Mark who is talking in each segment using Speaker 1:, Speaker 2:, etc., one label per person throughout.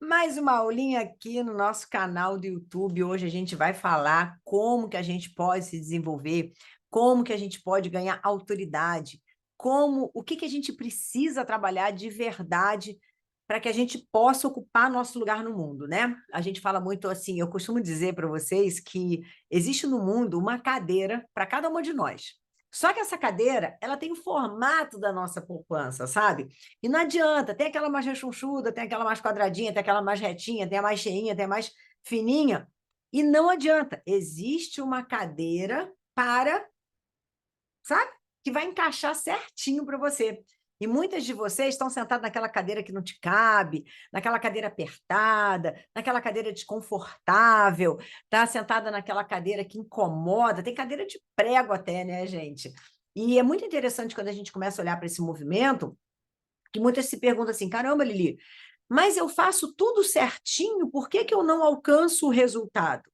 Speaker 1: Mais uma aulinha aqui no nosso canal do YouTube. Hoje a gente vai falar como que a gente pode se desenvolver, como que a gente pode ganhar autoridade, o que que a gente precisa trabalhar de verdade para que a gente possa ocupar nosso lugar no mundo, né? A gente fala muito assim, eu costumo dizer para vocês que existe no mundo uma cadeira para cada uma de nós. Só que essa cadeira, ela tem o formato da nossa poupança, sabe? E não adianta, tem aquela mais rechonchuda, tem aquela mais quadradinha, tem aquela mais retinha, tem a mais cheinha, tem a mais fininha. E não adianta, existe uma cadeira para, sabe? Que vai encaixar certinho para você. E muitas de vocês estão sentadas naquela cadeira que não te cabe, naquela cadeira apertada, naquela cadeira desconfortável, tá sentada naquela cadeira que incomoda, tem cadeira de prego até, né, gente? E é muito interessante quando a gente começa a olhar para esse movimento, que muitas se perguntam assim, caramba, Lili, mas eu faço tudo certinho, por que que eu não alcanço o resultado?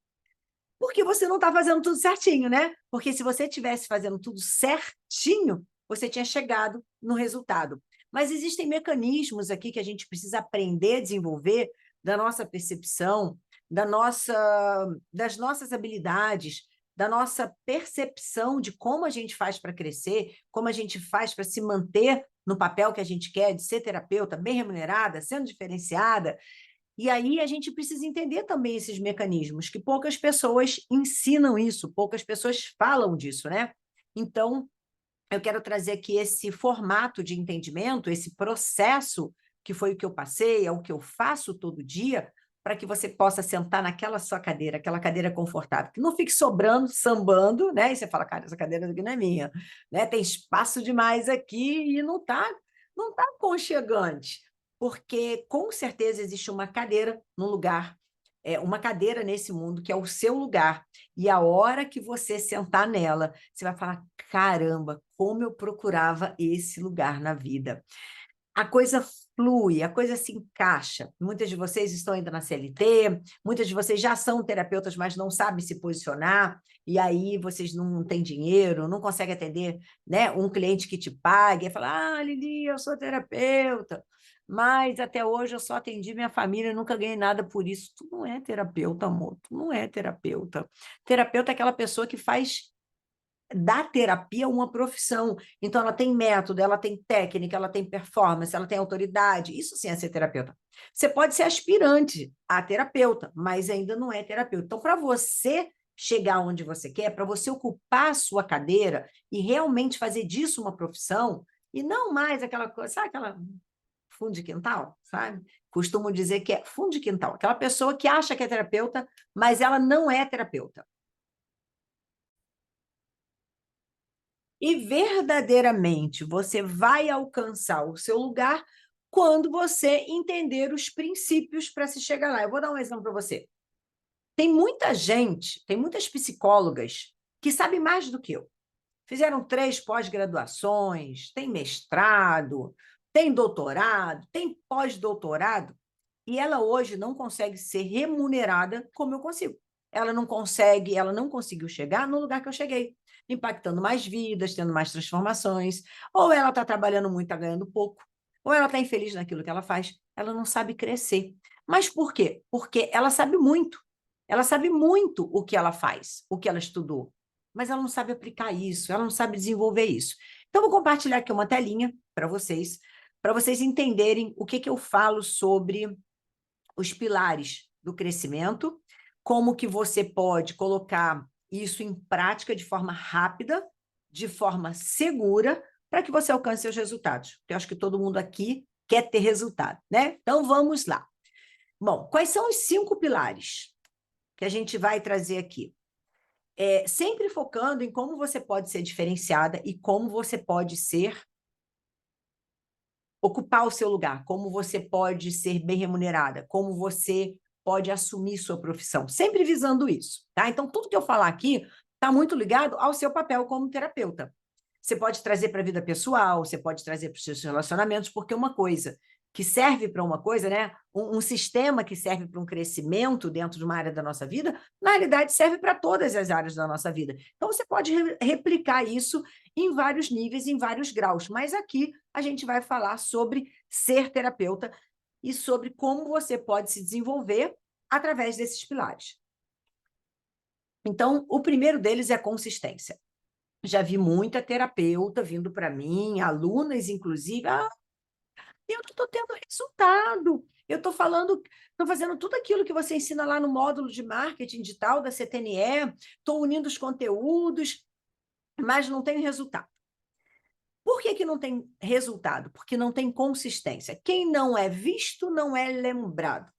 Speaker 1: Porque você não está fazendo tudo certinho, né? Porque se você estivesse fazendo tudo certinho, você tinha chegado no resultado. Mas existem mecanismos aqui que a gente precisa aprender a desenvolver da nossa percepção, das nossas habilidades, da nossa percepção de como a gente faz para crescer, como a gente faz para se manter no papel que a gente quer, de ser terapeuta, bem remunerada, sendo diferenciada. E aí a gente precisa entender também esses mecanismos, que poucas pessoas ensinam isso, poucas pessoas falam disso, né? Então, eu quero trazer aqui esse formato de entendimento, esse processo que foi o que eu passei, é o que eu faço todo dia, para que você possa sentar naquela sua cadeira, aquela cadeira confortável, que não fique sobrando, sambando, né? E você fala, cara, essa cadeira aqui não é minha, né? Tem espaço demais aqui e não tá aconchegante, porque com certeza existe uma cadeira no lugar, uma cadeira nesse mundo que é o seu lugar. E a hora que você sentar nela, você vai falar: caramba, como eu procurava esse lugar na vida. A coisa flui, a coisa se encaixa. Muitas de vocês estão ainda na CLT, muitas de vocês já são terapeutas, mas não sabem se posicionar, e aí vocês não têm dinheiro, não conseguem atender, né, um cliente que te pague, e fala, Lili, eu sou terapeuta, mas até hoje eu só atendi minha família e nunca ganhei nada por isso. Tu não é terapeuta, amor, tu não é terapeuta. Terapeuta é aquela pessoa que faz da terapia uma profissão. Então, ela tem método, ela tem técnica, ela tem performance, ela tem autoridade. Isso sim é ser terapeuta. Você pode ser aspirante a terapeuta, mas ainda não é terapeuta. Então, para você chegar onde você quer, para você ocupar a sua cadeira e realmente fazer disso uma profissão, e não mais aquela coisa, sabe aquela fundo de quintal, sabe? Costumo dizer que é fundo de quintal, aquela pessoa que acha que é terapeuta, mas ela não é terapeuta. E verdadeiramente você vai alcançar o seu lugar quando você entender os princípios para se chegar lá. Eu vou dar um exemplo para você. Tem muita gente, tem muitas psicólogas que sabem mais do que eu. Fizeram 3 pós-graduações, tem mestrado, tem doutorado, tem pós-doutorado, e ela hoje não consegue ser remunerada como eu consigo. Ela não conseguiu chegar no lugar que eu cheguei, impactando mais vidas, tendo mais transformações, ou ela está trabalhando muito, está ganhando pouco, ou ela está infeliz naquilo que ela faz, ela não sabe crescer. Mas por quê? Porque ela sabe muito o que ela faz, o que ela estudou, mas ela não sabe aplicar isso, ela não sabe desenvolver isso. Então, vou compartilhar aqui uma telinha para vocês entenderem o que, que eu falo sobre os pilares do crescimento, como que você pode colocar isso em prática de forma rápida, de forma segura, para que você alcance seus resultados. Porque eu acho que todo mundo aqui quer ter resultado, né? Então, vamos lá. Bom, quais são os 5 pilares que a gente vai trazer aqui? Sempre focando em como você pode ser diferenciada e como você pode ocupar o seu lugar, como você pode ser bem remunerada, como você pode assumir sua profissão, sempre visando isso, tá? Então, tudo que eu falar aqui está muito ligado ao seu papel como terapeuta. Você pode trazer para a vida pessoal, você pode trazer para os seus relacionamentos, porque uma coisa que serve para uma coisa, né? Um sistema que serve para um crescimento dentro de uma área da nossa vida, na realidade serve para todas as áreas da nossa vida. Então, você pode replicar isso em vários níveis, em vários graus, mas aqui a gente vai falar sobre ser terapeuta e sobre como você pode se desenvolver através desses pilares. Então, o primeiro deles é a consistência. Já vi muita terapeuta vindo para mim, alunas, inclusive, eu não estou tendo resultado. Eu estou falando, estou fazendo tudo aquilo que você ensina lá no módulo de marketing digital da CTNE, estou unindo os conteúdos, mas não tenho resultado. Por que que não tem resultado? Porque não tem consistência. Quem não é visto não é lembrado.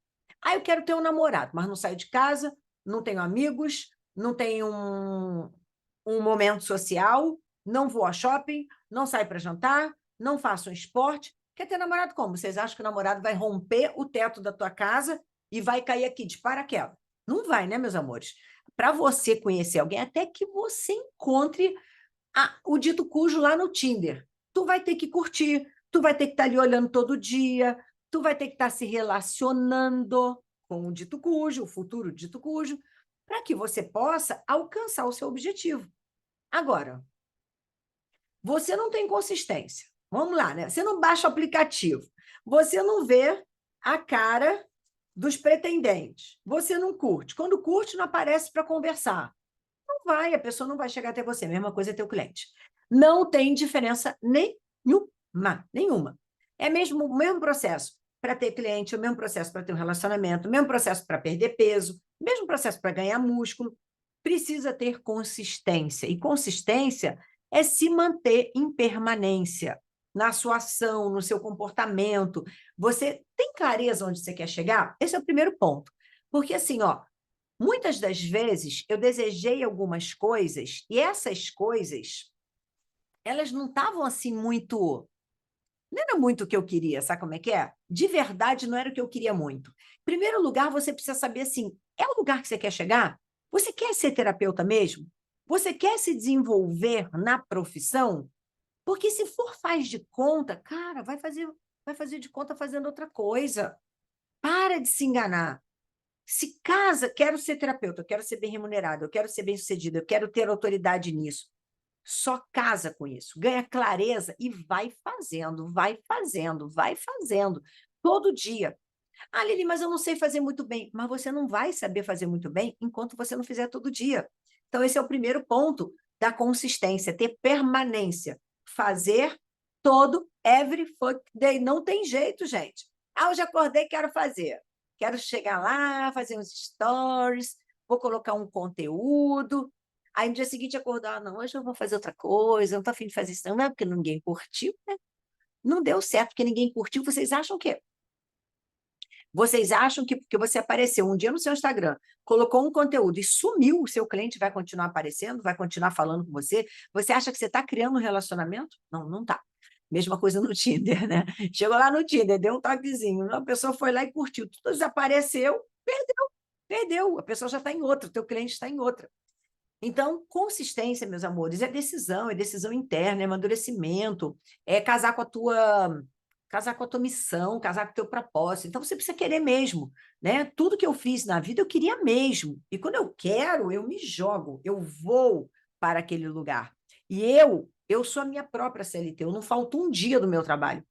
Speaker 1: Eu quero ter um namorado, mas não saio de casa, não tenho amigos, não tenho um momento social, não vou a shopping, não saio para jantar, não faço um esporte. Quer ter namorado como? Vocês acham que o namorado vai romper o teto da tua casa e vai cair aqui de paraquedas? Não vai, né, meus amores? Para você conhecer alguém, até que você encontre o dito cujo lá no Tinder. Tu vai ter que curtir, tu vai ter que estar ali olhando todo dia, tu vai ter que estar se relacionando com o dito cujo, o futuro dito cujo, para que você possa alcançar o seu objetivo. Agora, você não tem consistência. Vamos lá, né? Você não baixa o aplicativo. Você não vê a cara dos pretendentes. Você não curte. Quando curte, não aparece para conversar. Não vai, a pessoa não vai chegar até você. Mesma coisa é teu cliente. Não tem diferença nenhuma, nenhuma. É mesmo o mesmo processo para ter cliente, o mesmo processo para ter um relacionamento, o mesmo processo para perder peso, o mesmo processo para ganhar músculo. Precisa ter consistência. E consistência é se manter em permanência na sua ação, no seu comportamento. Você tem clareza onde você quer chegar? Esse é o primeiro ponto. Porque assim, muitas das vezes eu desejei algumas coisas e essas coisas, elas não estavam assim muito, não era muito o que eu queria, sabe como é que é? De verdade, não era o que eu queria muito. Em primeiro lugar, você precisa saber assim, é o lugar que você quer chegar? Você quer ser terapeuta mesmo? Você quer se desenvolver na profissão? Porque se for faz de conta, cara, vai fazer de conta fazendo outra coisa. Para de se enganar. Se casa, quero ser terapeuta, eu quero ser bem remunerado, eu quero ser bem-sucedido, eu quero ter autoridade nisso. Só casa com isso, ganha clareza e vai fazendo, vai fazendo, vai fazendo, todo dia. Lili, mas eu não sei fazer muito bem. Mas você não vai saber fazer muito bem enquanto você não fizer todo dia. Então, esse é o primeiro ponto da consistência, ter permanência. Fazer todo, every fuck day. Não tem jeito, gente. Eu já acordei, quero fazer. Quero chegar lá, fazer uns stories, vou colocar um conteúdo. Aí no dia seguinte acordar, não, hoje eu vou fazer outra coisa, não estou afim de fazer isso, não é porque ninguém curtiu, né? Não deu certo porque ninguém curtiu. Vocês acham que vocês acham que porque você apareceu um dia no seu Instagram, colocou um conteúdo e sumiu, o seu cliente vai continuar aparecendo, vai continuar falando com você? Você acha que você está criando um relacionamento? Não, não está. Mesma coisa no Tinder, né? Chegou lá no Tinder, deu um toquezinho, a pessoa foi lá e curtiu, tudo desapareceu, perdeu, perdeu. A pessoa já está em outra, o teu cliente está em outra. Então, consistência, meus amores, é decisão interna, é amadurecimento, é casar com a tua missão, casar com o teu propósito. Então, você precisa querer mesmo, né? Tudo que eu fiz na vida, eu queria mesmo. E quando eu quero, eu me jogo, eu vou para aquele lugar. E eu sou a minha própria CLT, eu não falto um dia do meu trabalho.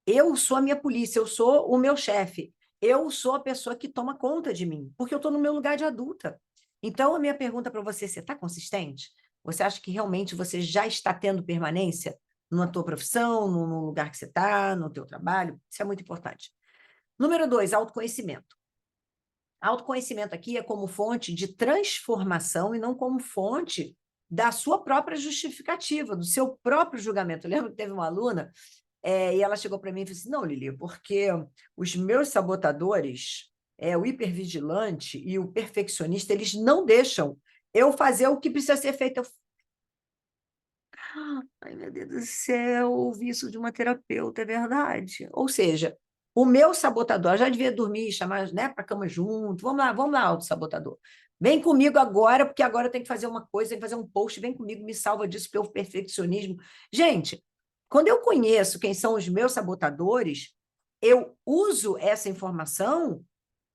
Speaker 1: Eu sou a minha polícia, eu sou o meu chefe. Eu sou a pessoa que toma conta de mim, porque eu estou no meu lugar de adulta. Então, a minha pergunta para você está consistente? Você acha que realmente você já está tendo permanência na tua profissão, no lugar que você está, no teu trabalho? Isso é muito importante. Número 2, autoconhecimento. Autoconhecimento aqui é como fonte de transformação e não como fonte da sua própria justificativa, do seu próprio julgamento. Eu lembro que teve uma aluna e ela chegou para mim e falou assim, não, Lili, porque os meus sabotadores, o hipervigilante e o perfeccionista, eles não deixam eu fazer o que precisa ser feito. Ai, meu Deus do céu, ouvi isso de uma terapeuta, é verdade. Ou seja, o meu sabotador, já devia dormir, chamar, né, para a cama junto. Vamos lá, auto-sabotador. Vem comigo agora, porque agora tem que fazer uma coisa, tem que fazer um post, vem comigo, me salva disso pelo perfeccionismo. Gente, quando eu conheço quem são os meus sabotadores, eu uso essa informação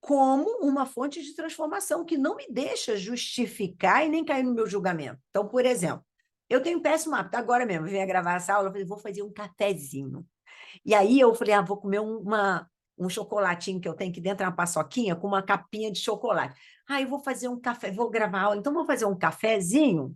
Speaker 1: como uma fonte de transformação que não me deixa justificar e nem cair no meu julgamento. Então, por exemplo, eu tenho um péssimo hábito. Agora mesmo, eu venho gravar essa aula, eu falei, vou fazer um cafezinho. E aí eu falei, vou comer um chocolatinho que eu tenho aqui dentro, uma paçoquinha com uma capinha de chocolate. Eu vou fazer um café, vou gravar aula, então vou fazer um cafezinho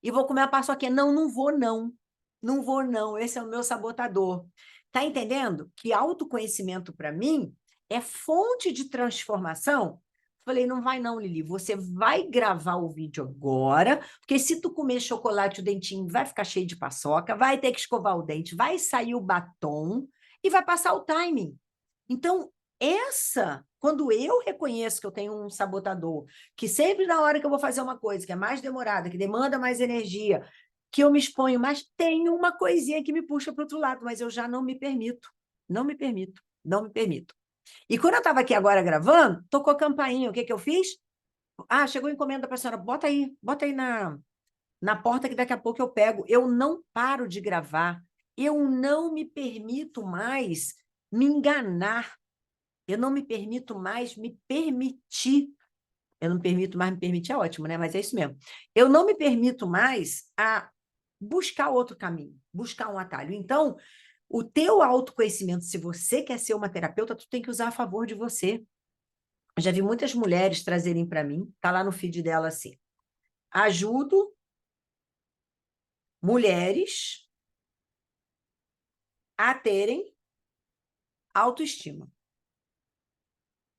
Speaker 1: e vou comer a paçoquinha. Não, não vou, não. Não vou, não. Esse é o meu sabotador. Tá entendendo? Que autoconhecimento, para mim, é fonte de transformação. Falei, não vai não, Lili. Você vai gravar o vídeo agora, porque se tu comer chocolate, o dentinho vai ficar cheio de paçoca, vai ter que escovar o dente, vai sair o batom e vai passar o timing. Então, quando eu reconheço que eu tenho um sabotador, que sempre na hora que eu vou fazer uma coisa que é mais demorada, que demanda mais energia, que eu me exponho, mas tem uma coisinha que me puxa para o outro lado, mas eu já não me permito, não me permito, não me permito. E quando eu estava aqui agora gravando, tocou a campainha, o que que eu fiz? Chegou a encomenda para a senhora, bota aí na porta que daqui a pouco eu pego. Eu não paro de gravar, eu não me permito mais me enganar, eu não me permito mais me permitir. Eu não me permito mais me permitir, é ótimo, né? Mas é isso mesmo. Eu não me permito mais a buscar outro caminho, buscar um atalho. Então, o teu autoconhecimento, se você quer ser uma terapeuta, tu tem que usar a favor de você. Eu já vi muitas mulheres trazerem para mim, tá lá no feed dela assim: ajudo mulheres a terem autoestima.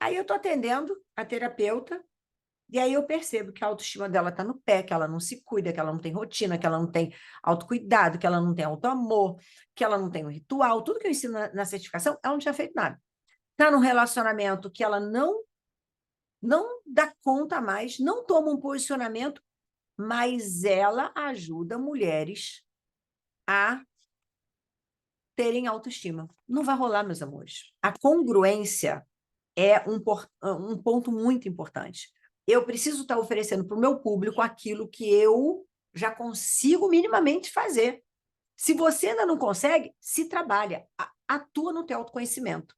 Speaker 1: Aí eu estou atendendo a terapeuta, e aí eu percebo que a autoestima dela está no pé, que ela não se cuida, que ela não tem rotina, que ela não tem autocuidado, que ela não tem autoamor, que ela não tem um ritual. Tudo que eu ensino na certificação, ela não tinha feito nada. Está num relacionamento que ela não dá conta mais, não toma um posicionamento, mas ela ajuda mulheres a terem autoestima. Não vai rolar, meus amores. A congruência é um ponto muito importante. Eu preciso estar oferecendo para o meu público aquilo que eu já consigo minimamente fazer. Se você ainda não consegue, se trabalha, atua no teu autoconhecimento.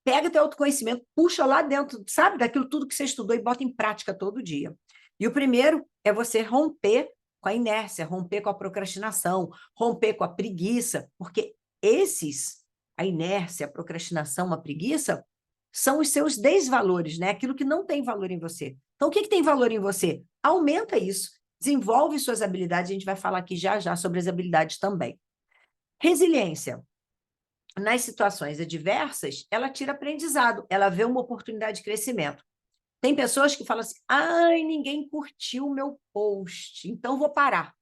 Speaker 1: Pega teu autoconhecimento, puxa lá dentro, sabe, daquilo tudo que você estudou e bota em prática todo dia. E o primeiro é você romper com a inércia, romper com a procrastinação, romper com a preguiça, porque a inércia, a procrastinação, a preguiça, são os seus desvalores, né? Aquilo que não tem valor em você. Então, o que tem valor em você? Aumenta isso, desenvolve suas habilidades, a gente vai falar aqui já já sobre as habilidades também. Resiliência. Nas situações adversas, ela tira aprendizado, ela vê uma oportunidade de crescimento. Tem pessoas que falam assim: ninguém curtiu o meu post, então vou parar.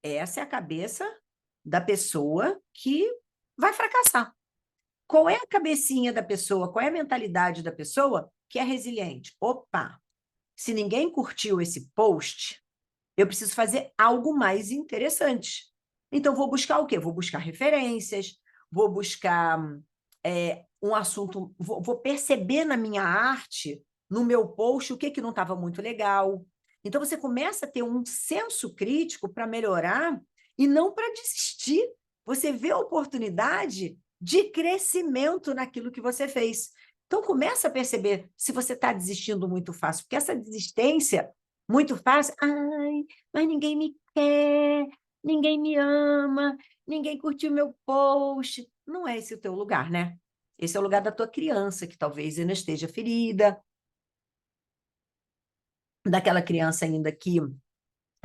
Speaker 1: Essa é a cabeça da pessoa que vai fracassar. Qual é a cabecinha da pessoa, qual é a mentalidade da pessoa que é resiliente? Opa, se ninguém curtiu esse post, eu preciso fazer algo mais interessante. Então, vou buscar o quê? Vou buscar referências, vou buscar um assunto, vou perceber na minha arte, no meu post, o que não estava muito legal. Então, você começa a ter um senso crítico para melhorar e não para desistir. Você vê a oportunidade de crescimento naquilo que você fez. Então, começa a perceber se você está desistindo muito fácil, porque essa desistência muito fácil, mas ninguém me quer, ninguém me ama, ninguém curtiu meu post. Não é esse o teu lugar, né? Esse é o lugar da tua criança, que talvez ainda esteja ferida, daquela criança ainda que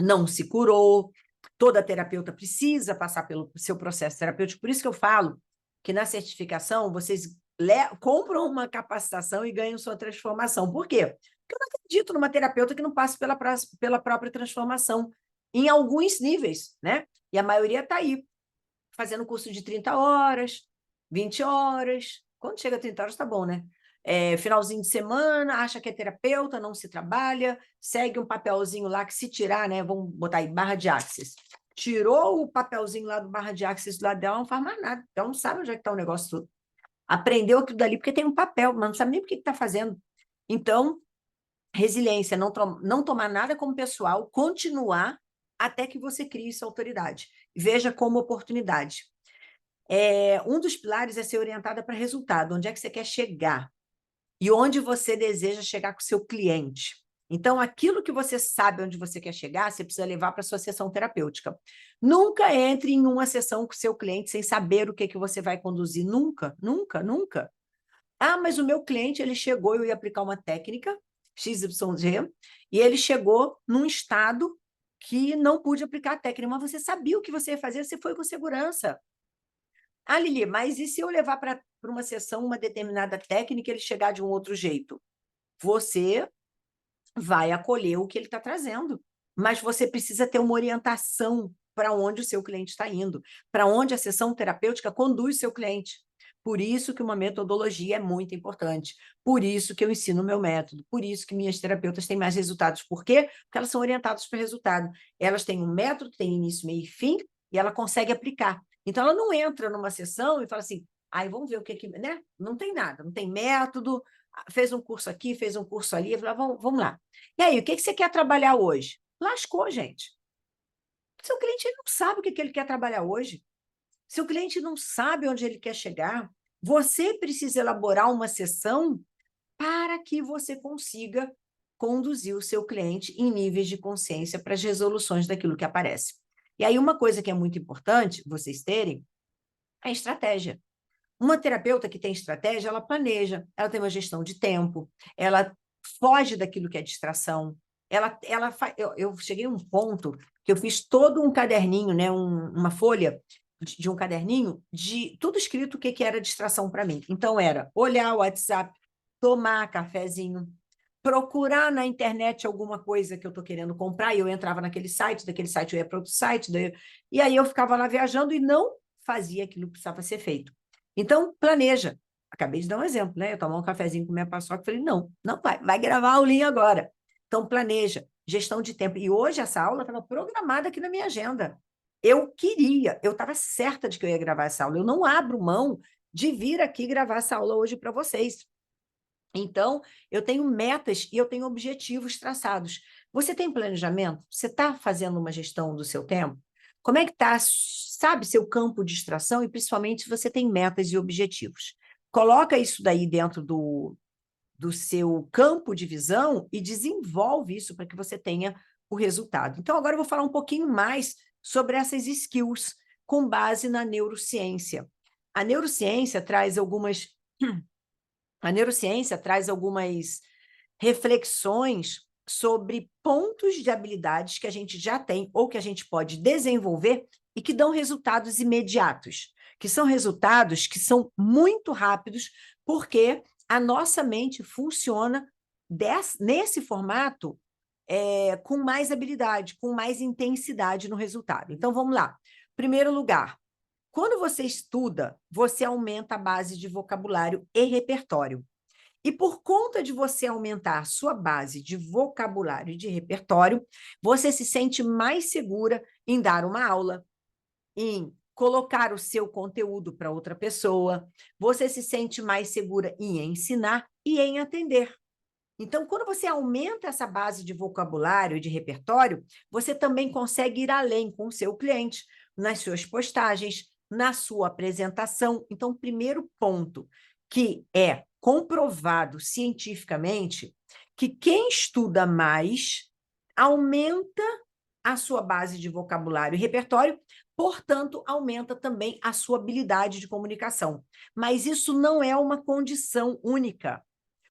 Speaker 1: não se curou. Toda terapeuta precisa passar pelo seu processo terapêutico. Por isso que eu falo que na certificação vocês compram uma capacitação e ganham sua transformação. Por quê? Porque eu não acredito numa terapeuta que não passe pela própria transformação em alguns níveis, né? E a maioria está aí, fazendo curso de 30 horas, 20 horas. Quando chega a 30 horas, tá bom, né? Finalzinho de semana, acha que é terapeuta, não se trabalha, segue um papelzinho lá que se tirar, né? Vamos botar aí, barra de Axis. Tirou o papelzinho lá do barra de Axis do lado dela, não faz mais nada. Ela não sabe onde é que está o negócio todo. Aprendeu aquilo dali porque tem um papel, mas não sabe nem o que está fazendo. Então, resiliência, não tomar nada como pessoal, continuar até que você crie sua autoridade. Veja como oportunidade. Um dos pilares é ser orientada para resultado. Onde é que você quer chegar? E onde você deseja chegar com o seu cliente? Então, aquilo que você sabe onde você quer chegar, você precisa levar para a sua sessão terapêutica. Nunca entre em uma sessão com o seu cliente sem saber o que, que você vai conduzir. Nunca, nunca, nunca. Ah, mas o meu cliente, ele chegou, eu ia aplicar uma técnica, XYZ, e ele chegou num estado que não pude aplicar a técnica, mas você sabia o que você ia fazer, você foi com segurança. Ah, Lili, mas e se eu levar para uma sessão uma determinada técnica e ele chegar de um outro jeito? Você vai acolher o que ele está trazendo, mas você precisa ter uma orientação para onde o seu cliente está indo, para onde a sessão terapêutica conduz o seu cliente. Por isso que uma metodologia é muito importante, por isso que eu ensino o meu método, por isso que minhas terapeutas têm mais resultados. Por quê? Porque elas são orientadas para o resultado. Elas têm um método, tem início, meio e fim, e ela consegue aplicar. Então, ela não entra numa sessão e fala assim, aí vamos ver o que, né? Não tem nada, não tem método, fez um curso aqui, fez um curso ali, falei, vamos lá. E aí, o que você quer trabalhar hoje? Lascou, gente. Seu cliente ele não sabe o que ele quer trabalhar hoje. Seu cliente não sabe onde ele quer chegar. Você precisa elaborar uma sessão para que você consiga conduzir o seu cliente em níveis de consciência para as resoluções daquilo que aparece. E aí, uma coisa que é muito importante vocês terem é a estratégia. Uma terapeuta que tem estratégia, ela planeja, ela tem uma gestão de tempo, ela foge daquilo que é distração. Eu cheguei a um ponto que eu fiz todo um caderninho, né, uma folha de um caderninho de tudo escrito o que era distração para mim. Então, era olhar o WhatsApp, tomar cafezinho, procurar na internet alguma coisa que eu estou querendo comprar, e eu entrava naquele site, daquele site eu ia para outro site, e aí eu ficava lá viajando e não fazia aquilo que precisava ser feito. Então, planeja. Acabei de dar um exemplo, né? Eu tomar um cafezinho com minha paçoca e falei, não, não vai gravar a aulinha agora. Então, planeja, gestão de tempo. E hoje essa aula estava programada aqui na minha agenda. Eu estava certa de que eu ia gravar essa aula. Eu não abro mão de vir aqui gravar essa aula hoje para vocês. Então, eu tenho metas e eu tenho objetivos traçados. Você tem planejamento? Você está fazendo uma gestão do seu tempo? Como é que está, sabe, seu campo de distração? E principalmente se você tem metas e objetivos. Coloca isso daí dentro do seu campo de visão e desenvolve isso para que você tenha o resultado. Então, agora eu vou falar um pouquinho mais sobre essas skills com base na neurociência. A neurociência traz algumas reflexões sobre pontos de habilidades que a gente já tem ou que a gente pode desenvolver e que dão resultados imediatos, que são resultados que são muito rápidos, porque a nossa mente funciona nesse formato com mais habilidade, com mais intensidade no resultado. Então, vamos lá. Primeiro lugar, quando você estuda, você aumenta a base de vocabulário e repertório. E por conta de você aumentar a sua base de vocabulário e de repertório, você se sente mais segura em dar uma aula, em colocar o seu conteúdo para outra pessoa, você se sente mais segura em ensinar e em atender. Então, quando você aumenta essa base de vocabulário e de repertório, você também consegue ir além com o seu cliente, nas suas postagens, na sua apresentação. Então, primeiro ponto, que é comprovado cientificamente, que quem estuda mais aumenta a sua base de vocabulário e repertório, portanto, aumenta também a sua habilidade de comunicação. Mas isso não é uma condição única,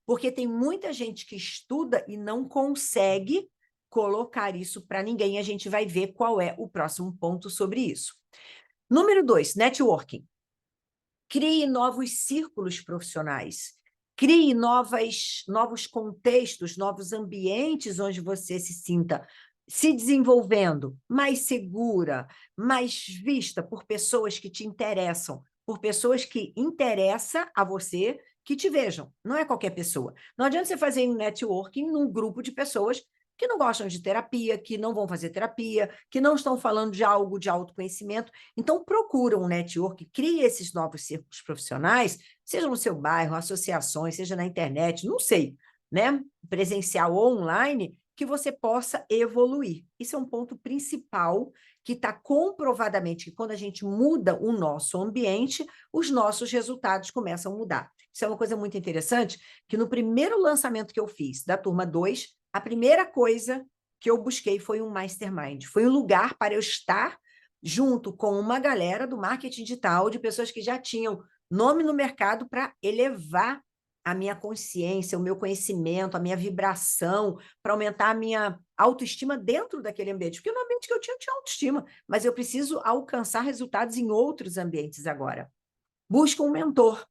Speaker 1: porque tem muita gente que estuda e não consegue colocar isso para ninguém. A gente vai ver qual é o próximo ponto sobre isso. Número 2, networking. Crie novos círculos profissionais. Crie novos contextos, novos ambientes onde você se sinta se desenvolvendo, mais segura, mais vista por pessoas que te interessam, por pessoas que interessam a você, que te vejam. Não é qualquer pessoa. Não adianta você fazer um networking num grupo de pessoas que não gostam de terapia, que não vão fazer terapia, que não estão falando de algo de autoconhecimento. Então, procura um network, crie esses novos círculos profissionais, seja no seu bairro, associações, seja na internet, não sei, né? Presencial ou online, que você possa evoluir. Isso é um ponto principal que está comprovadamente que quando a gente muda o nosso ambiente, os nossos resultados começam a mudar. Isso é uma coisa muito interessante, que no primeiro lançamento que eu fiz da turma 2, A primeira coisa que eu busquei foi um mastermind, foi um lugar para eu estar junto com uma galera do marketing digital, de pessoas que já tinham nome no mercado para elevar a minha consciência, o meu conhecimento, a minha vibração, para aumentar a minha autoestima dentro daquele ambiente. Porque no ambiente que eu tinha autoestima, mas eu preciso alcançar resultados em outros ambientes agora. Busca um mentor.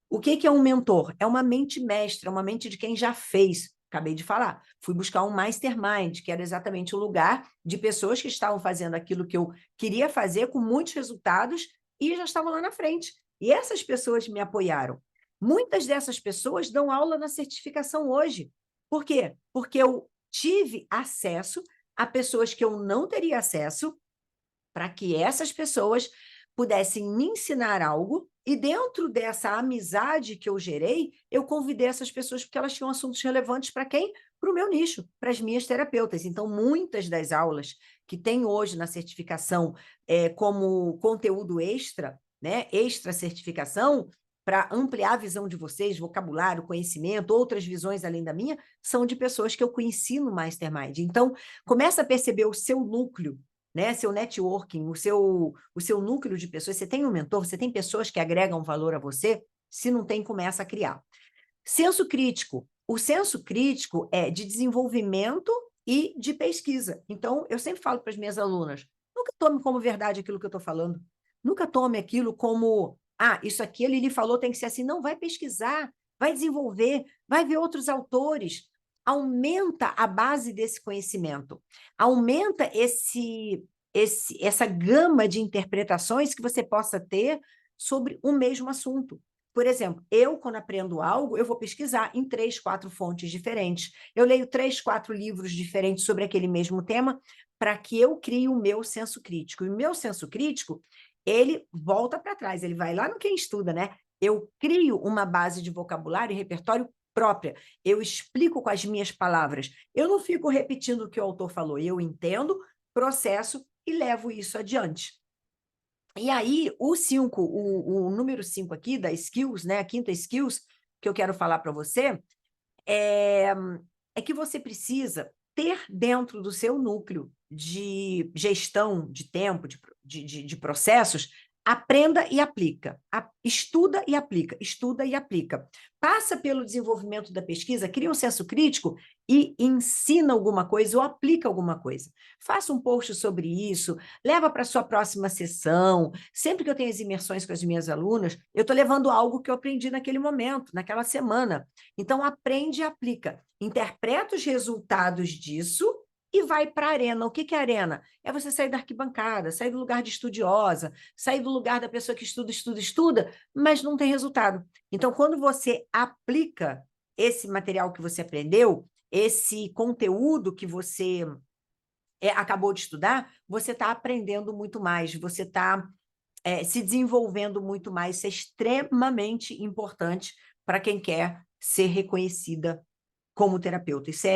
Speaker 1: O que é um mentor? É uma mente mestra, uma mente de quem já fez. Acabei de falar. Fui buscar um mastermind, que era exatamente o lugar de pessoas que estavam fazendo aquilo que eu queria fazer com muitos resultados e já estavam lá na frente. E essas pessoas me apoiaram. Muitas dessas pessoas dão aula na certificação hoje. Por quê? Porque eu tive acesso a pessoas que eu não teria acesso, para que essas pessoas pudessem me ensinar algo, e dentro dessa amizade que eu gerei, eu convidei essas pessoas porque elas tinham assuntos relevantes para quem? Para o meu nicho, para as minhas terapeutas. Então, muitas das aulas que tem hoje na certificação como conteúdo extra, né, extra certificação, para ampliar a visão de vocês, vocabulário, conhecimento, outras visões além da minha, são de pessoas que eu conheci no Mastermind. Então, começa a perceber o seu núcleo, né, seu networking, o seu núcleo de pessoas. Você tem um mentor, você tem pessoas que agregam valor a você? Se não tem, começa a criar. Senso crítico. O senso crítico é de desenvolvimento e de pesquisa. Então, eu sempre falo para as minhas alunas, nunca tome como verdade aquilo que eu estou falando. Nunca tome aquilo como, isso aqui a Lili falou, tem que ser assim. Não, vai pesquisar, vai desenvolver, vai ver outros autores. Aumenta a base desse conhecimento. Aumenta essa gama de interpretações que você possa ter sobre o mesmo assunto. Por exemplo, eu, quando aprendo algo, eu vou pesquisar em 3, 4 fontes diferentes. Eu leio 3, 4 livros diferentes sobre aquele mesmo tema para que eu crie o meu senso crítico. E o meu senso crítico, ele volta para trás, ele vai lá no quem estuda, né? Eu crio uma base de vocabulário e repertório própria. Eu explico com as minhas palavras. Eu não fico repetindo o que o autor falou. Eu entendo, processo e levo isso adiante. E aí, o número 5 aqui, da skills, né, a quinta skills, que eu quero falar para você, é, é que você precisa ter dentro do seu núcleo de gestão de tempo, de processos, aprenda e aplica. Estuda e aplica, estuda e aplica. Passa pelo desenvolvimento da pesquisa, cria um senso crítico e ensina alguma coisa ou aplica alguma coisa. Faça um post sobre isso, leva para a sua próxima sessão. Sempre que eu tenho as imersões com as minhas alunas, eu estou levando algo que eu aprendi naquele momento, naquela semana. Então, aprende e aplica. Interpreta os resultados disso e vai para a arena. O que é arena? É você sair da arquibancada, sair do lugar de estudiosa, sair do lugar da pessoa que estuda, estuda, estuda, mas não tem resultado. Então, quando você aplica esse material que você aprendeu, esse conteúdo que você acabou de estudar, você está aprendendo muito mais, você está se desenvolvendo muito mais. Isso é extremamente importante para quem quer ser reconhecida como terapeuta. Isso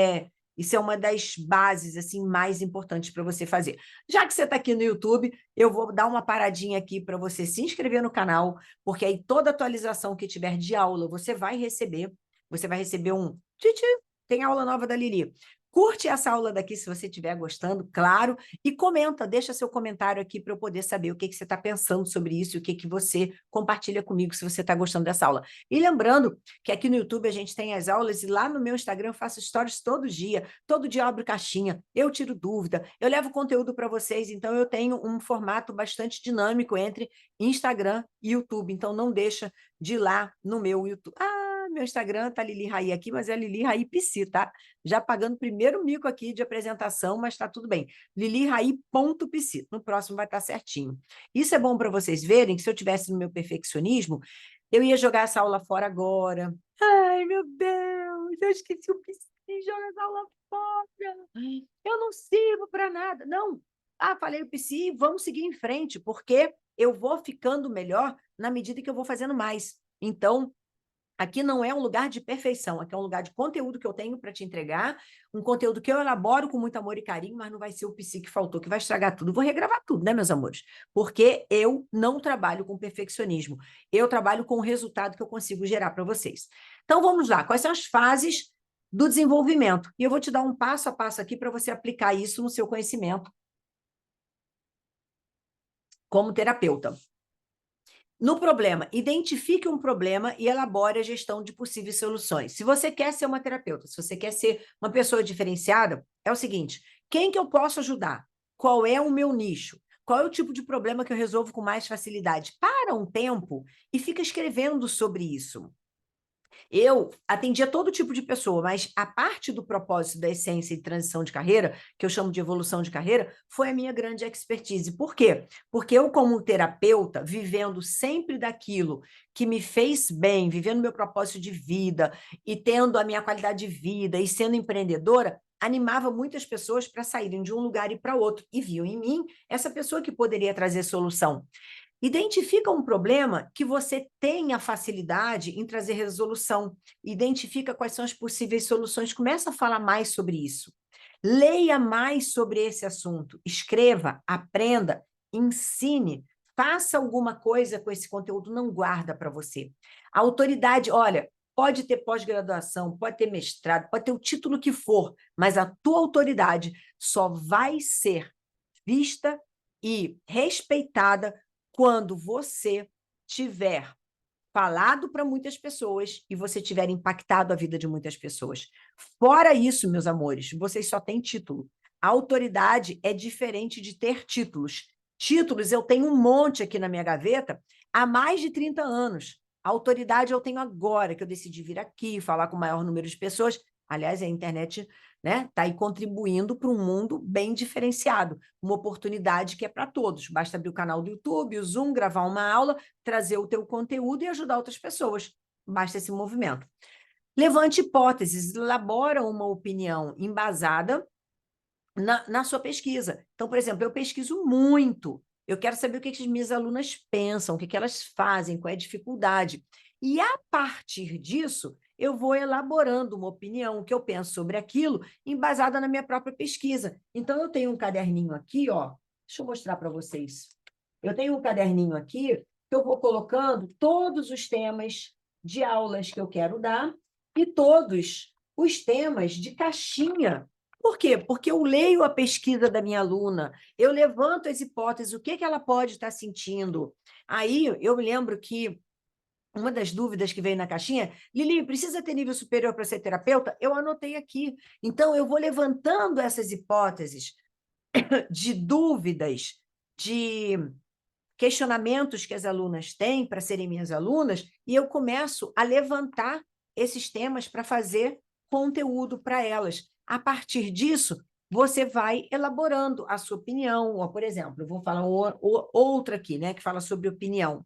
Speaker 1: é uma das bases assim mais importantes para você fazer. Já que você está aqui no YouTube, eu vou dar uma paradinha aqui para você se inscrever no canal, porque aí toda atualização que tiver de aula você vai receber. Você vai receber um titi, tem aula nova da Lili. Curte essa aula daqui se você estiver gostando, claro, e comenta, deixa seu comentário aqui para eu poder saber o que você está pensando sobre isso e o que você compartilha comigo se você está gostando dessa aula. E lembrando que aqui no YouTube a gente tem as aulas e lá no meu Instagram eu faço stories todo dia eu abro caixinha, eu tiro dúvida, eu levo conteúdo para vocês, então eu tenho um formato bastante dinâmico entre Instagram e YouTube, então não deixa de ir lá no meu YouTube. Meu Instagram tá Lili Raí aqui, mas é Lili Raí Psi, tá? Já pagando o primeiro mico aqui de apresentação, mas tá tudo bem. liliraí.psi. No próximo vai estar certinho. Isso é bom para vocês verem que se eu tivesse no meu perfeccionismo, eu ia jogar essa aula fora agora. Ai, meu Deus, eu esqueci o psi, joga essa aula fora. Eu não sirvo para nada. Não. Falei o psi, vamos seguir em frente, porque eu vou ficando melhor na medida que eu vou fazendo mais. Então, aqui não é um lugar de perfeição, aqui é um lugar de conteúdo que eu tenho para te entregar, um conteúdo que eu elaboro com muito amor e carinho, mas não vai ser o psi que faltou, que vai estragar tudo. Vou regravar tudo, né, meus amores? Porque eu não trabalho com perfeccionismo, eu trabalho com o resultado que eu consigo gerar para vocês. Então, vamos lá. Quais são as fases do desenvolvimento. E eu vou te dar um passo a passo aqui para você aplicar isso no seu conhecimento como terapeuta. No problema, identifique um problema e elabore a gestão de possíveis soluções. Se você quer ser uma terapeuta, se você quer ser uma pessoa diferenciada, é o seguinte: quem que eu posso ajudar? Qual é o meu nicho? Qual é o tipo de problema que eu resolvo com mais facilidade? Para um tempo e fica escrevendo sobre isso. Eu atendia todo tipo de pessoa, mas a parte do propósito da essência e transição de carreira, que eu chamo de evolução de carreira, foi a minha grande expertise. Por quê? Porque eu, como terapeuta, vivendo sempre daquilo que me fez bem, vivendo meu propósito de vida e tendo a minha qualidade de vida e sendo empreendedora, animava muitas pessoas para saírem de um lugar e para outro e viam em mim essa pessoa que poderia trazer solução. Identifica um problema que você tenha facilidade em trazer resolução. Identifica quais são as possíveis soluções. Começa a falar mais sobre isso. Leia mais sobre esse assunto. Escreva, aprenda, ensine. Faça alguma coisa com esse conteúdo. Não guarda para você. A autoridade, olha, pode ter pós-graduação, pode ter mestrado, pode ter o título que for, mas a tua autoridade só vai ser vista e respeitada quando você tiver falado para muitas pessoas e você tiver impactado a vida de muitas pessoas. Fora isso, meus amores, vocês só têm título. A autoridade é diferente de ter títulos. Títulos eu tenho um monte aqui na minha gaveta há mais de 30 anos. A autoridade eu tenho agora, que eu decidi vir aqui, falar com o maior número de pessoas. Aliás, a internet, né, está aí contribuindo para um mundo bem diferenciado, uma oportunidade que é para todos. Basta abrir o canal do YouTube, o Zoom, gravar uma aula, trazer o teu conteúdo e ajudar outras pessoas. Basta esse movimento. Levante hipóteses, elabora uma opinião embasada na sua pesquisa. Então, por exemplo, eu pesquiso muito. Eu quero saber o que as minhas alunas pensam, o que elas fazem, qual é a dificuldade. E, a partir disso, eu vou elaborando uma opinião, o que eu penso sobre aquilo, embasada na minha própria pesquisa. Então, eu tenho um caderninho aqui, ó. Deixa eu mostrar para vocês. Eu tenho um caderninho aqui que eu vou colocando todos os temas de aulas que eu quero dar e todos os temas de caixinha. Por quê? Porque eu leio a pesquisa da minha aluna, eu levanto as hipóteses, o que ela pode estar sentindo. Aí eu me lembro que uma das dúvidas que veio na caixinha, Lili, precisa ter nível superior para ser terapeuta? Eu anotei aqui. Então, eu vou levantando essas hipóteses de dúvidas, de questionamentos que as alunas têm para serem minhas alunas, e eu começo a levantar esses temas para fazer conteúdo para elas. A partir disso, você vai elaborando a sua opinião. Ou, por exemplo, eu vou falar outra aqui, né, que fala sobre opinião.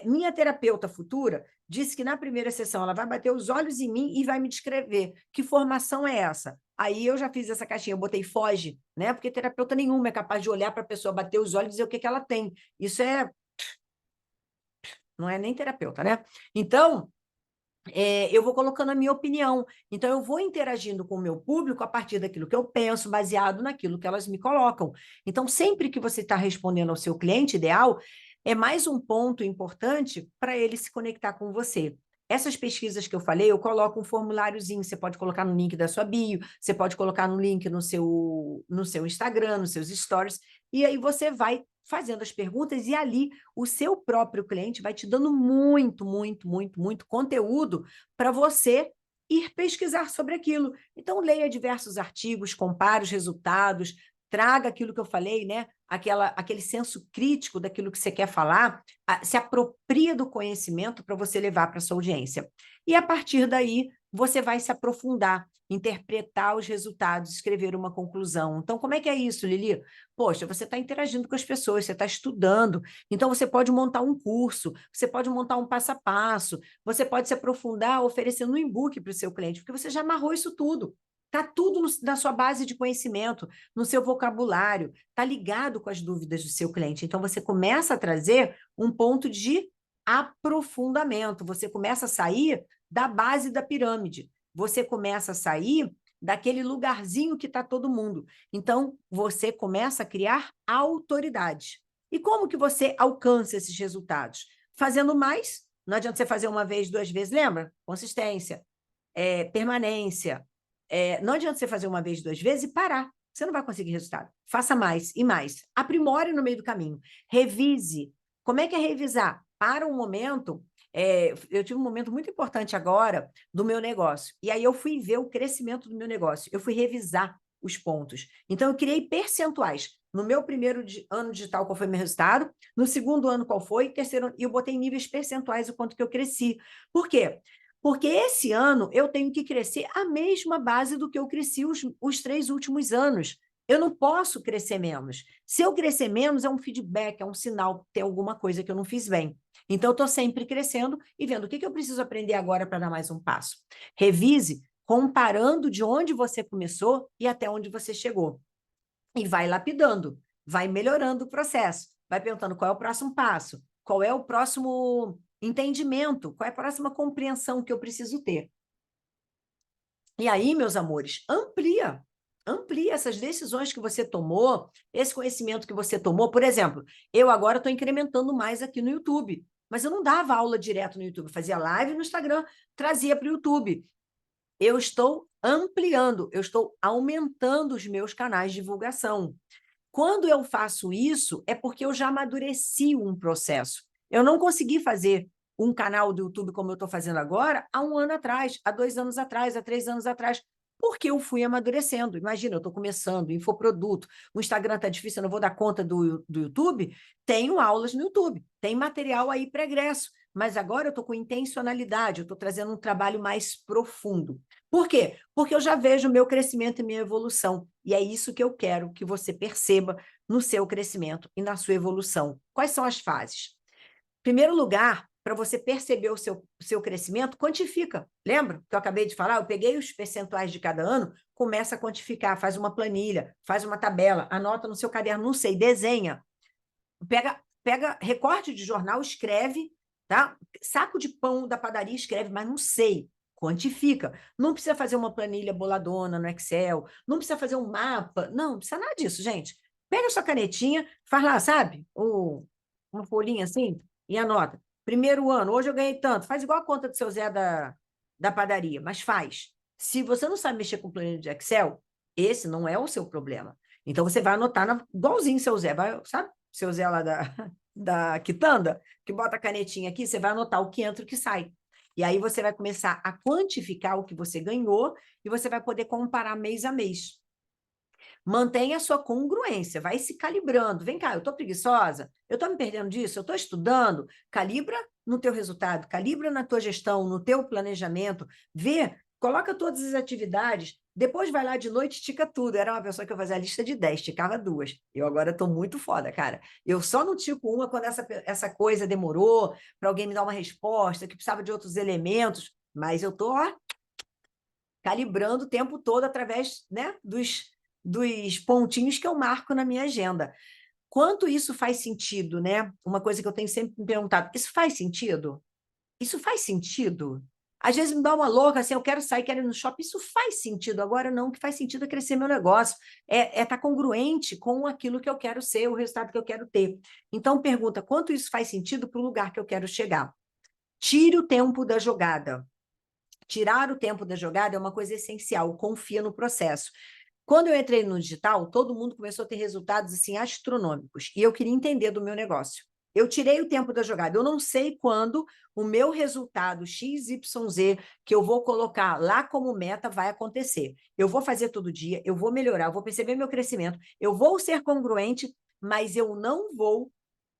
Speaker 1: Minha terapeuta futura disse que na primeira sessão ela vai bater os olhos em mim e vai me descrever que formação é essa. Aí eu já fiz essa caixinha, eu botei foge, né? Porque terapeuta nenhuma é capaz de olhar para a pessoa, bater os olhos e dizer o que ela tem. Isso não é nem terapeuta, né? Então, eu vou colocando a minha opinião. Então, eu vou interagindo com o meu público a partir daquilo que eu penso, baseado naquilo que elas me colocam. Então, sempre que você está respondendo ao seu cliente ideal, é mais um ponto importante para ele se conectar com você. Essas pesquisas que eu falei, eu coloco um formuláriozinho, você pode colocar no link da sua bio, você pode colocar no link no seu Instagram, nos seus stories, e aí você vai fazendo as perguntas e ali o seu próprio cliente vai te dando muito, muito, muito, muito conteúdo para você ir pesquisar sobre aquilo. Então, leia diversos artigos, compare os resultados, traga aquilo que eu falei, né? Aquele senso crítico daquilo que você quer falar, se apropria do conhecimento para você levar para a sua audiência. E, a partir daí, você vai se aprofundar, interpretar os resultados, escrever uma conclusão. Então, como é que é isso, Lili? Poxa, você está interagindo com as pessoas, você está estudando, então você pode montar um curso, você pode montar um passo a passo, você pode se aprofundar oferecendo um e-book para o seu cliente, porque você já amarrou isso tudo. Está tudo na sua base de conhecimento, no seu vocabulário, está ligado com as dúvidas do seu cliente. Então, você começa a trazer um ponto de aprofundamento, você começa a sair da base da pirâmide, você começa a sair daquele lugarzinho que está todo mundo. Então, você começa a criar autoridade. E como que você alcança esses resultados? Fazendo mais. Não adianta você fazer uma vez, duas vezes, lembra? Consistência. permanência. Não adianta você fazer uma vez, 2 vezes e parar. Você não vai conseguir resultado. Faça mais e mais. Aprimore no meio do caminho. Revise. Como é que é revisar? Para um momento, eu tive um momento muito importante agora do meu negócio. E aí eu fui ver o crescimento do meu negócio. Eu fui revisar os pontos. Então, eu criei percentuais. No meu primeiro ano digital, qual foi o meu resultado? No segundo ano, qual foi? Terceiro ano, e eu botei níveis percentuais o quanto que eu cresci. Por quê? Porque esse ano eu tenho que crescer a mesma base do que eu cresci os 3 últimos anos. Eu não posso crescer menos. Se eu crescer menos, é um feedback, é um sinal que tem alguma coisa que eu não fiz bem. Então, eu estou sempre crescendo e vendo o que eu preciso aprender agora para dar mais um passo. Revise comparando de onde você começou e até onde você chegou. E vai lapidando, vai melhorando o processo, vai perguntando qual é o próximo passo, qual é o próximo entendimento, qual é a próxima compreensão que eu preciso ter. E aí, meus amores, amplia essas decisões que você tomou, esse conhecimento que você tomou. Por exemplo, eu agora estou incrementando mais aqui no YouTube, mas eu não dava aula direto no YouTube, fazia live no Instagram, trazia para o YouTube. Eu estou ampliando, eu estou aumentando os meus canais de divulgação. Quando eu faço isso, é porque eu já amadureci um processo. Eu não consegui fazer um canal do YouTube como eu estou fazendo agora há 1 ano atrás, há 2 anos atrás, há 3 anos atrás, porque eu fui amadurecendo. Imagina, eu estou começando, infoproduto, o Instagram está difícil, eu não vou dar conta do YouTube. Tenho aulas no YouTube, tem material aí pregresso, mas agora eu estou com intencionalidade, eu estou trazendo um trabalho mais profundo. Por quê? Porque eu já vejo o meu crescimento e minha evolução. E é isso que eu quero que você perceba no seu crescimento e na sua evolução. Quais são as fases? Primeiro lugar, para você perceber o seu crescimento, quantifica. Lembra que eu acabei de falar? Eu peguei os percentuais de cada ano, começa a quantificar, faz uma planilha, faz uma tabela, anota no seu caderno, não sei, desenha. Pega recorte de jornal, escreve, tá? Saco de pão da padaria, escreve, mas não sei. Quantifica. Não precisa fazer uma planilha boladona no Excel, não precisa fazer um mapa, não precisa nada disso, gente. Pega a sua canetinha, faz lá, sabe? Uma folhinha assim e anota. Primeiro ano, hoje eu ganhei tanto. Faz igual a conta do seu Zé da padaria, mas faz. Se você não sabe mexer com planilha de Excel, esse não é o seu problema. Então, você vai anotar igualzinho seu Zé, sabe? Seu Zé lá da quitanda, que bota a canetinha aqui, você vai anotar o que entra e o que sai. E aí você vai começar a quantificar o que você ganhou e você vai poder comparar mês a mês. Mantenha a sua congruência, vai se calibrando. Vem cá, eu estou preguiçosa? Eu estou me perdendo disso? Eu estou estudando? Calibra no teu resultado, calibra na tua gestão, no teu planejamento, vê, coloca todas as atividades, depois vai lá de noite, estica tudo. Era uma pessoa que eu fazia a lista de 10, esticava 2. Eu agora estou muito foda, cara. Eu só não tico uma quando essa coisa demorou para alguém me dar uma resposta, que precisava de outros elementos, mas eu estou calibrando o tempo todo através, né, dos pontinhos que eu marco na minha agenda. Quanto isso faz sentido, né? Uma coisa que eu tenho sempre me perguntado, isso faz sentido? Isso faz sentido? Às vezes me dá uma louca, assim, eu quero sair, quero ir no shopping, isso faz sentido. Agora não, o que faz sentido é crescer meu negócio, é estar congruente com aquilo que eu quero ser, o resultado que eu quero ter. Então, pergunta, quanto isso faz sentido para o lugar que eu quero chegar? Tire o tempo da jogada. Tirar o tempo da jogada é uma coisa essencial, confia no processo. Quando eu entrei no digital, todo mundo começou a ter resultados assim astronômicos e eu queria entender do meu negócio. Eu tirei o tempo da jogada. Eu não sei quando o meu resultado XYZ que eu vou colocar lá como meta vai acontecer. Eu vou fazer todo dia, eu vou melhorar, eu vou perceber meu crescimento, eu vou ser congruente, mas eu não vou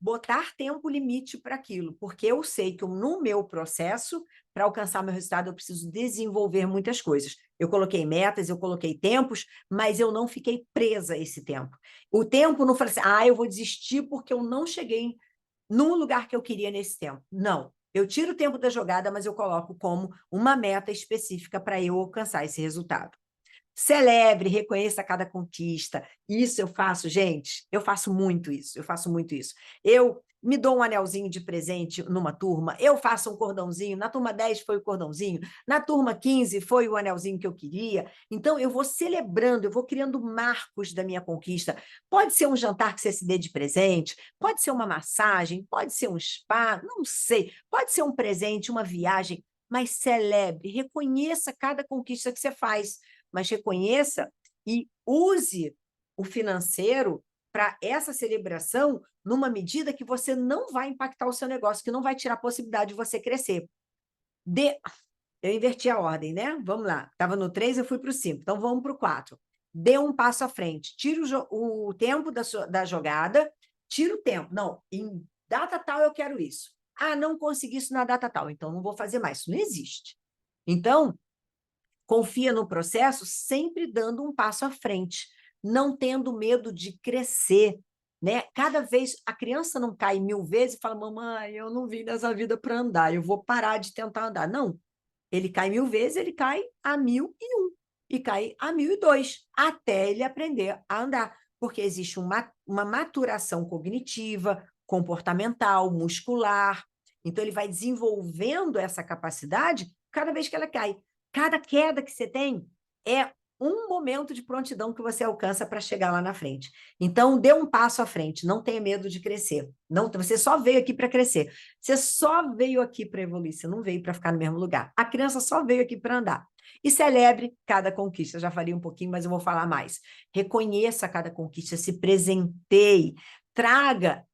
Speaker 1: botar tempo limite para aquilo, porque eu sei que no meu processo, para alcançar meu resultado, eu preciso desenvolver muitas coisas. Eu coloquei metas, eu coloquei tempos, mas eu não fiquei presa a esse tempo. O tempo não falei assim, eu vou desistir porque eu não cheguei no lugar que eu queria nesse tempo. Não. Eu tiro o tempo da jogada, mas eu coloco como uma meta específica para eu alcançar esse resultado. Celebre, reconheça cada conquista. Isso eu faço, gente. Eu faço muito isso. Eu faço muito isso. Eu me dou um anelzinho de presente numa turma, eu faço um cordãozinho. Na turma 10 foi o cordãozinho, na turma 15 foi o anelzinho que eu queria. Então, eu vou celebrando, eu vou criando marcos da minha conquista. Pode ser um jantar que você se dê de presente, pode ser uma massagem, pode ser um spa, não sei, pode ser um presente, uma viagem. mas celebre, reconheça cada conquista que você faz, mas reconheça e use o financeiro para essa celebração numa medida que você não vai impactar o seu negócio, que não vai tirar a possibilidade de você crescer. Eu inverti a ordem, né? Vamos lá. Estava no 3, eu fui para o 5. Então, vamos para o 4. Dê um passo à frente. Tira o tempo da jogada, tira o tempo. Não, em data tal eu quero isso. Ah, não consegui isso na data tal, então não vou fazer mais. Isso não existe. Então, confia no processo, sempre dando um passo à frente, não tendo medo de crescer, né? Cada vez a criança não cai 1000 vezes e fala: mamãe, eu não vim nessa vida para andar, eu vou parar de tentar andar. Não, ele cai 1000 vezes, ele cai a 1001 e cai a 1002, até ele aprender a andar, porque existe uma maturação cognitiva, comportamental, muscular. Então, ele vai desenvolvendo essa capacidade cada vez que ela cai. Cada queda que você tem é um momento de prontidão que você alcança para chegar lá na frente. Então, dê um passo à frente, não tenha medo de crescer. Não, você só veio aqui para crescer. Você só veio aqui para evoluir, você não veio para ficar no mesmo lugar. A criança só veio aqui para andar. E celebre cada conquista. Eu já falei um pouquinho, mas eu vou falar mais. Reconheça cada conquista, se presenteie, traga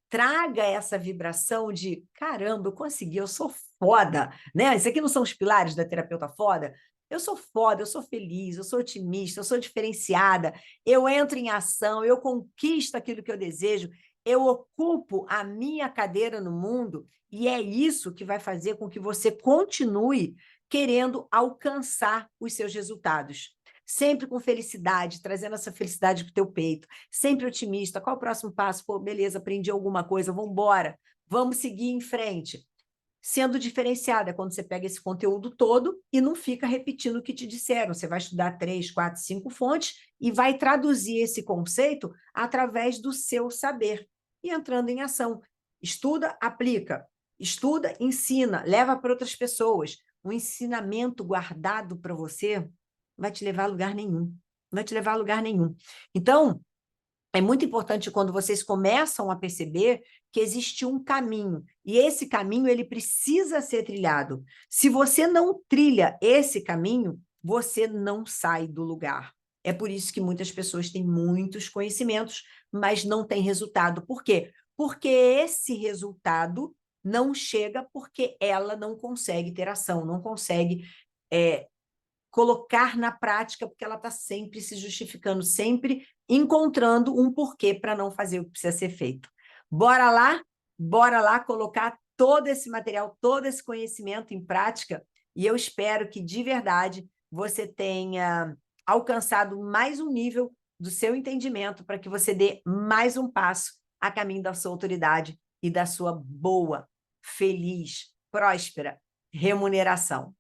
Speaker 1: essa vibração de caramba, eu consegui, eu sou foda, né? Isso aqui não são os pilares da terapeuta foda? Eu sou foda, eu sou feliz, eu sou otimista, eu sou diferenciada, eu entro em ação, eu conquisto aquilo que eu desejo, eu ocupo a minha cadeira no mundo, e é isso que vai fazer com que você continue querendo alcançar os seus resultados. Sempre com felicidade, trazendo essa felicidade para o teu peito, sempre otimista. Qual o próximo passo? Pô, beleza, aprendi alguma coisa, vamos embora, vamos seguir em frente. Sendo diferenciada, quando você pega esse conteúdo todo e não fica repetindo o que te disseram. Você vai estudar 3, 4, 5 fontes e vai traduzir esse conceito através do seu saber e entrando em ação. Estuda, aplica. Estuda, ensina, leva para outras pessoas. O ensinamento guardado para você não vai te levar a lugar nenhum. Não vai te levar a lugar nenhum. Então, é muito importante quando vocês começam a perceber que existe um caminho, e esse caminho ele precisa ser trilhado. Se você não trilha esse caminho, você não sai do lugar. É por isso que muitas pessoas têm muitos conhecimentos, mas não têm resultado. Por quê? Porque esse resultado não chega porque ela não consegue ter ação, não consegue colocar na prática, porque ela está sempre se justificando, sempre encontrando um porquê para não fazer o que precisa ser feito. Bora lá colocar todo esse material, todo esse conhecimento em prática, e eu espero que, de verdade, você tenha alcançado mais um nível do seu entendimento para que você dê mais um passo a caminho da sua autoridade e da sua boa, feliz, próspera remuneração.